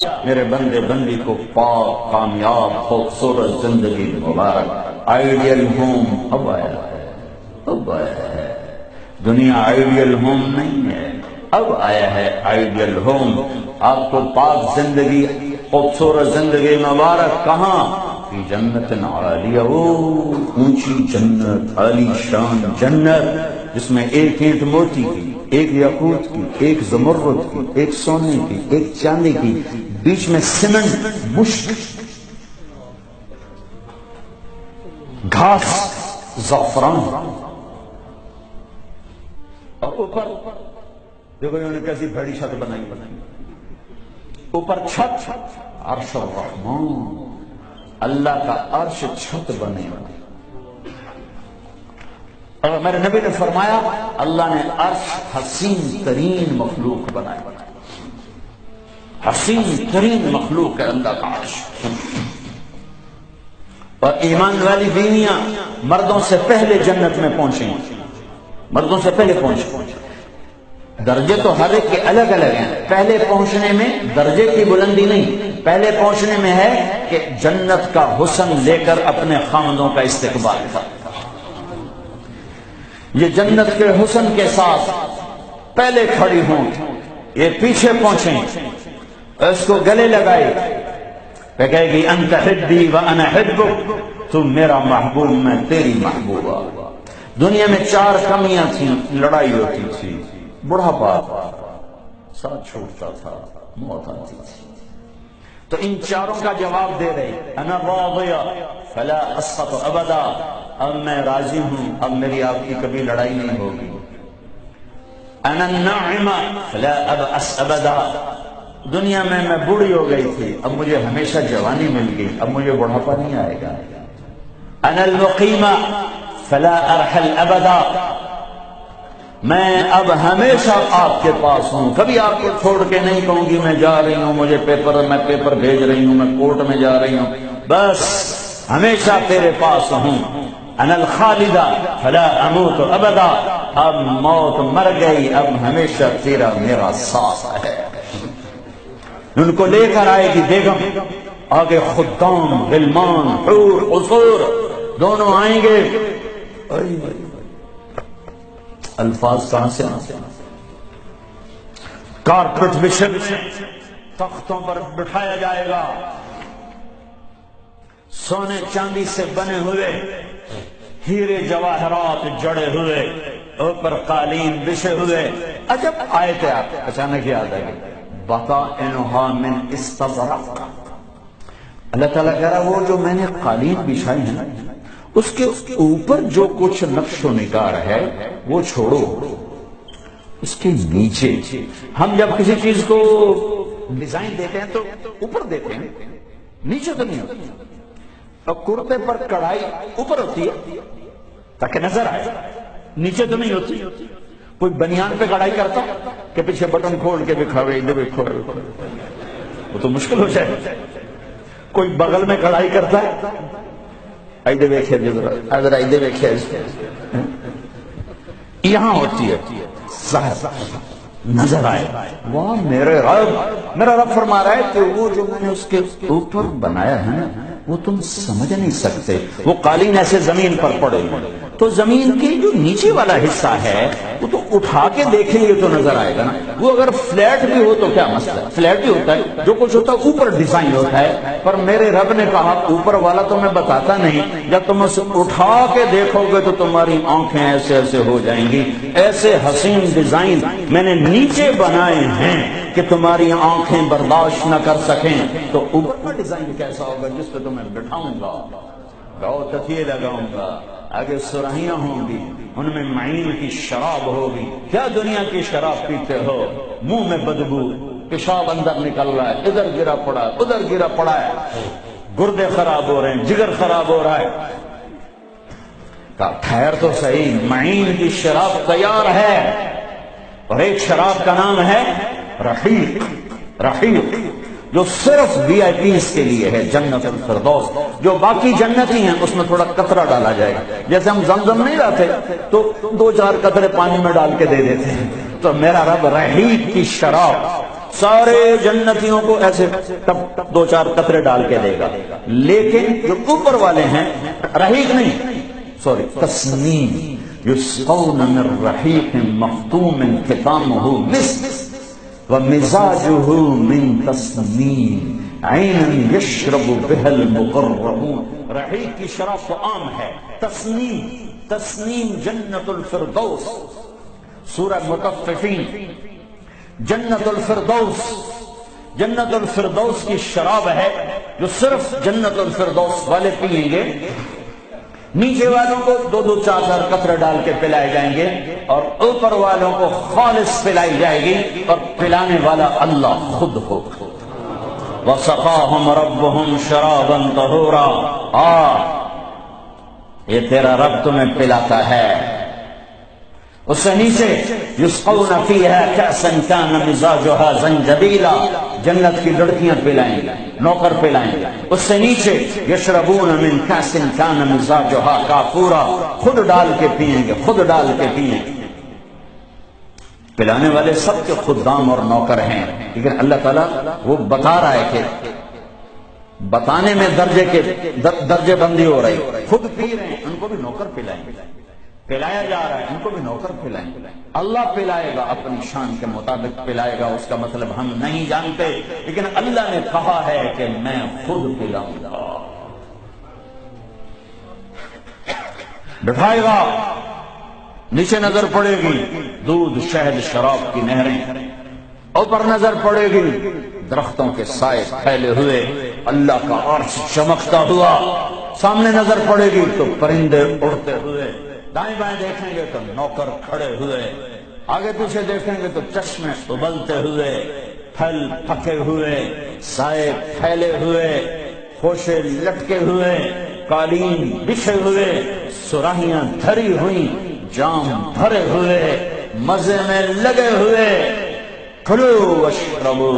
میرے بندے بندی کو پاک کامیاب خوبصورت زندگی مبارک آئیڈیل ہوم اب آیا ہے، اب آیا ہے۔ دنیا آئیڈیل ہوم نہیں ہے، اب آیا ہے آئیڈیل ہوم۔ آپ کو پاک زندگی خوبصورت زندگی مبارک کہاں؟ فی جنت عالیہ، اونچی جنت، عالی شان جنت، جس میں ایک اینٹ موتی کی، ایک یاقوت کی، ایک زمرد کی، ایک سونے کی، ایک چاندی کی، بیچ میں سیمنٹ، مشک، گھاس، زعفران، اور اوپر دیکھو انہوں نے کیسی بڑی چھت بنائی، اوپر چھت عرش الرحمان، اللہ کا عرش چھت بنے گا۔ اور میرے نبی نے فرمایا اللہ نے عرش حسین ترین مخلوق بنایا، حسین ترین مخلوق ہے اللہ کا عرش۔ اور ایمان والی بیویاں مردوں سے پہلے جنت میں پہنچیں، مردوں سے پہلے پہنچیں۔ درجے تو ہر ایک کے الگ الگ ہیں، پہلے پہنچنے میں درجے کی بلندی نہیں، پہلے پہنچنے میں ہے کہ جنت کا حسن لے کر اپنے خامدوں کا استقبال کر۔ یہ جنت کے حسن کے ساتھ پہلے کھڑی ہوں، یہ پیچھے پہنچیں، اس کو گلے لگائے، وہ کہے گی انت حبی وانا حبک، تم میرا محبوب میں تیری محبوبہ۔ دنیا میں 4 کمیاں تھیں، لڑائی ہوتی تھی، بڑھاپا، ساتھ چھوٹتا تھا، موت آتی تھی، تو ان 4 کا جواب دے رہے، انا راضیہ فلا اسقط ابدا، اب میں راضی ہوں، اب میری آپ کی کبھی لڑائی نہیں ہوگی۔ انا الناعمہ فلا ابأس ابدا، دنیا میں بوڑھی ہو گئی تھی، اب مجھے ہمیشہ جوانی مل گئی، اب مجھے بڑھاپا نہیں آئے گا۔ انا المقیمہ فلا ارحل ابدا، میں اب ہمیشہ آپ کے پاس ہوں، کبھی آپ کو چھوڑ کے نہیں کہوں گی میں جا رہی ہوں، مجھے میں پیپر بھیج رہی ہوں، میں کورٹ میں جا رہی ہوں، بس ہمیشہ تیرے پاس ہوں۔ انا الخالدہ فلا اموت ابدا، اب موت مر گئی، اب ہمیشہ تیرا میرا ساتھ ہے۔ ان کو لے کر آئے گی بیگم، آگے خدام، غلمان، حور، قصور دونوں آئیں گے۔ الفاظ کہاں سے آتے ہیں؟ کارپٹ بچھے تختوں پر بٹھایا جائے گا، سونے چاندی سے بنے ہوئے، ہیرے جواہرات جڑے ہوئے، اوپر قالین بچھے ہوئے۔ عجب آیت ہے، آپ اچانک یاد آئے گی، بطائنھا من استبرق۔ اللہ تعالیٰ کہہ رہا وہ جو میں نے قالین بچھائی ہے اس کے اوپر جو کچھ نقش و نگار ہے وہ چھوڑو، اس کے نیچے ہم جب کسی چیز کو ڈیزائن دیتے ہیں تو اوپر دیتے ہیں، نیچے تو نہیں ہوتی۔ اور کرتے پر کڑھائی اوپر ہوتی ہے تاکہ نظر آئے، نیچے تو نہیں ہوتی۔ کوئی بنیان پہ کڑھائی کرتا کہ پیچھے بٹن کھول کے دکھاوے، ادھر دیکھو، وہ تو مشکل ہو جائے۔ کوئی بغل میں کڑھائی کرتا ہے، ایدے ویکھے ادھر ایدے ویکھے، یہاں ہوتی ہے ظاہر نظر آئے۔ وہ میرے رب، میرا رب فرما رہا ہے کہ وہ جو میں نے اس کے اوپر بنایا ہے نا وہ تم سمجھ نہیں سکتے۔ وہ قالین ایسے زمین پر پڑے تو زمین کی جو نیچے والا حصہ ہے وہ تو اٹھا کے دیکھیں گے تو نظر آئے گا نا۔ وہ اگر فلیٹ بھی ہو تو کیا مسئلہ، فلیٹ بھی ہوتا ہے، جو کچھ ہوتا ہے اوپر ڈیزائن ہوتا ہے، پر میرے رب نے کہا اوپر والا تو میں بتاتا نہیں، جب تم اسے اٹھا کے دیکھو گے تو تمہاری آنکھیں ایسے ایسے ہو جائیں گی۔ ایسے حسین ڈیزائن میں نے نیچے بنائے ہیں کہ تمہاری آنکھیں برداشت نہ کر سکیں، تو اوپر کا ڈیزائن کیسا ہوگا جس پہ تمہیں بٹھاؤں گا، گاؤ تکیے لگاؤں گا، آگے سرائیاں ہوں گی، ان میں معین کی شراب ہوگی۔ کیا دنیا کی شراب پیتے ہو، منہ میں بدبو، پیشاب اندر نکل رہا ہے، ادھر گرا پڑا ہے، ادھر گرا پڑا ہے، گردے خراب ہو رہے ہیں، جگر خراب ہو رہا ہے۔ ٹھہر تو صحیح، معین کی شراب تیار ہے، اور ایک شراب کا نام ہے رحیق، رحیق، جو صرف وی آئی پیز کے لیے ہے، جنت الفردوس۔ جو باقی جنتی ہیں اس میں تھوڑا قطرہ ڈالا جائے گا، جیسے ہم زمزم نہیں لاتے تو 2-4 قطرے پانی میں ڈال کے دے دیتے ہیں، تو میرا رب رحیق کی شراب سارے جنتیوں کو ایسے ٹپ ٹپ دو چار قطرے ڈال کے دے گا، لیکن جو اوپر والے ہیں رحیق نہیں، سوری تسنیم، یسقون من رحیق مختوم ختامہ مسک ومزاجہ من تسنیم عین یشرب بها المقربون۔ رحیق کی شراب تو عام ہے، تسنیم جنت الفردوس، سورہ مطففین، جنت الفردوس، جنت الفردوس کی شراب ہے جو صرف جنت الفردوس والے پیئیں گے، نیچے والوں کو دو دو چار چار قطرے ڈال کے پلائے جائیں گے، اور اوپر والوں کو خالص پلائی جائے گی، اور پلانے والا اللہ خود ہو۔ وَسَقَاهُمْ رَبُّهُمْ شَرَابًا طَهُورًا، یہ تیرا رب تمہیں پلاتا ہے۔ اس سے نیچے یسقون فیہا کأسا کان مزاجہا زنجبیلا، جنت کی لڑکیاں پلائیں گے، نوکر پلائیں گے۔ اس سے نیچے یشربون من کأس کان مزاجہا کافورا، خود ڈال کے پیئیں گے، خود ڈال کے پیئیں گے۔ پلانے والے سب کے خدام اور نوکر ہیں، لیکن اللہ تعالیٰ وہ بتا رہا ہے کہ بتانے میں درجے بندی ہو رہی، خود پی رہے ہیں ان کو بھی نوکر پلائیں گے، پلایا جا رہا ہے ان کو بھی نوکر پلائیں گے۔ اللہ پلائے گا، اپنی شان کے مطابق پلائے گا، اس کا مطلب ہم نہیں جانتے، لیکن اللہ نے کہا ہے کہ میں خود پلاؤں گا۔ بٹھائے گا، نیچے نظر پڑے گی دودھ شہد شراب کی نہریں، اوپر نظر پڑے گی درختوں کے سائے پھیلے ہوئے، اللہ کا عرش چمکتا ہوا، سامنے نظر پڑے گی تو پرندے اڑتے ہوئے، دائیں بائیں دیکھیں گے تو نوکر کھڑے ہوئے، آگے پیچھے دیکھیں گے تو چشمے ابلتے ہوئے، پھل پکے ہوئے، سائے پھیلے ہوئے، خوشے لٹکے ہوئے، قالین بچھے ہوئے، سراہیاں دھری ہوئی، جام بھرے ہوئے، مزے میں لگے ہوئے۔ کھلو واشربو،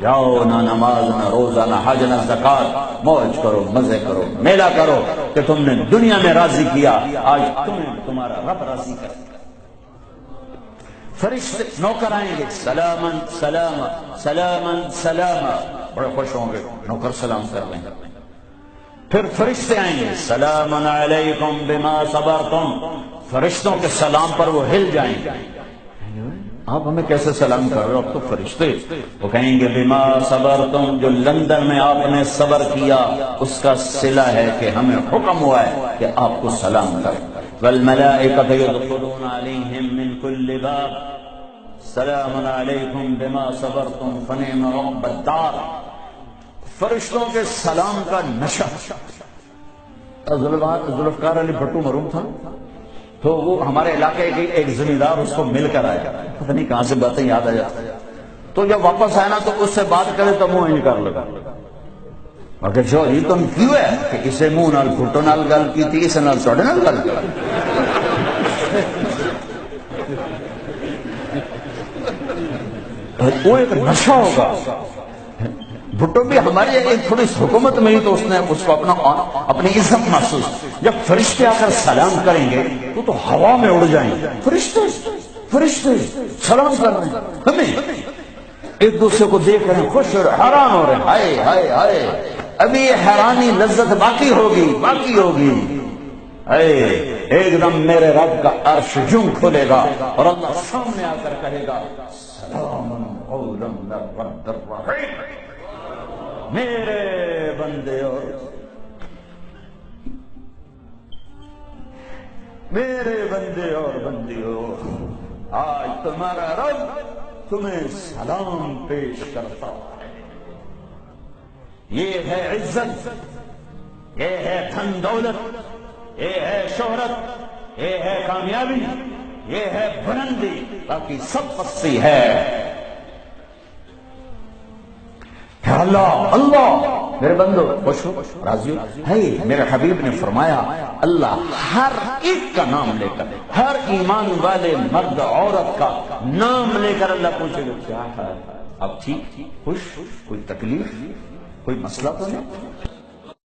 جاؤ، نہ نماز نہ روزہ نہ حج نہ زکات، موج کرو، مزے کرو، میلہ کرو، کہ تم نے دنیا میں راضی کیا، آج تمہیں تمہارا رب راضی کر۔ فرشتے نوکر آئیں گے، سلامن سلام سلامن سلام، بڑے خوش ہوں گے، نوکر سلام کر لیں گے۔ پھر فرشتے آئیں گے، سلام علیکم بما صبرتم، فرشتوں کے سلام پر وہ ہل جائیں گے، آپ ہمیں کیسے سلام کر رہے ہو، اب تو فرشتے، وہ کہیں گے بما صبرتم، جو لندن میں آپ نے صبر کیا اس کا صلہ ہے کہ ہمیں حکم ہوا ہے کہ آپ کو سلام کریں۔ والملائکۃ یدخلون علیہم من کل باب سلام علیکم بما صبرتم فنعم عقبی الدار، فرشتوں کے سلام کا نشہ۔ ذوالفقار علی بھٹو مرحوم تھا، تو وہ ہمارے علاقے کے ایک زمیندار اس کو مل کر آیا، پتہ نہیں کہاں سے باتیں یاد آ جاتی، تو جب واپس آیا نا تو اس سے بات کرے تو منہ نہیں کر لگا، مگر جو یہ تم کیوں ہے کہ اسے منہ نال بھٹو نال گل کی تھی، اسے نال سوڑے نال گل کی، وہ ایک نشہ ہوگا۔ بھٹو بھی ہماری ایک تھوڑی حکومت میں ہی تو اس نے اس کو اپنی عزت محسوس، جب فرشتے آ کر سلام کریں گے تو ہوا میں اڑ جائیں گے، فرشتے سلام کر رہے ہیں، ہمیں ایک دوسرے کو دیکھ رہے ہیں، خوش ہو رہے، حیران ہو رہے ہیں، ہائے ہائے ہائے، ابھی یہ حیرانی لذت باقی ہوگی، ایک دم میرے رب کا عرش یوں کھلے گا اور اللہ سامنے آ کر کہے گا سلام قولا من رب الرحیم، میرے بندے اور بندیوں، آج تمہارا رب تمہیں سلام پیش کرتا ہے۔ یہ ہے عزت، یہ ہے دھن دولت، یہ ہے شہرت، یہ ہے کامیابی، یہ ہے بلندی، باقی سب پستی ہے۔ اللہ میرے بندو خوش ہو، راضی ہو، ہے میرے حبیب نے فرمایا اللہ ہر ایک کا نام لے کر، ہر ایمان والے مرد عورت کا نام لے کر اللہ پوچھے گا کیا ہے، اب ٹھیک، خوش، کوئی تکلیف، کوئی مسئلہ تو نہیں؟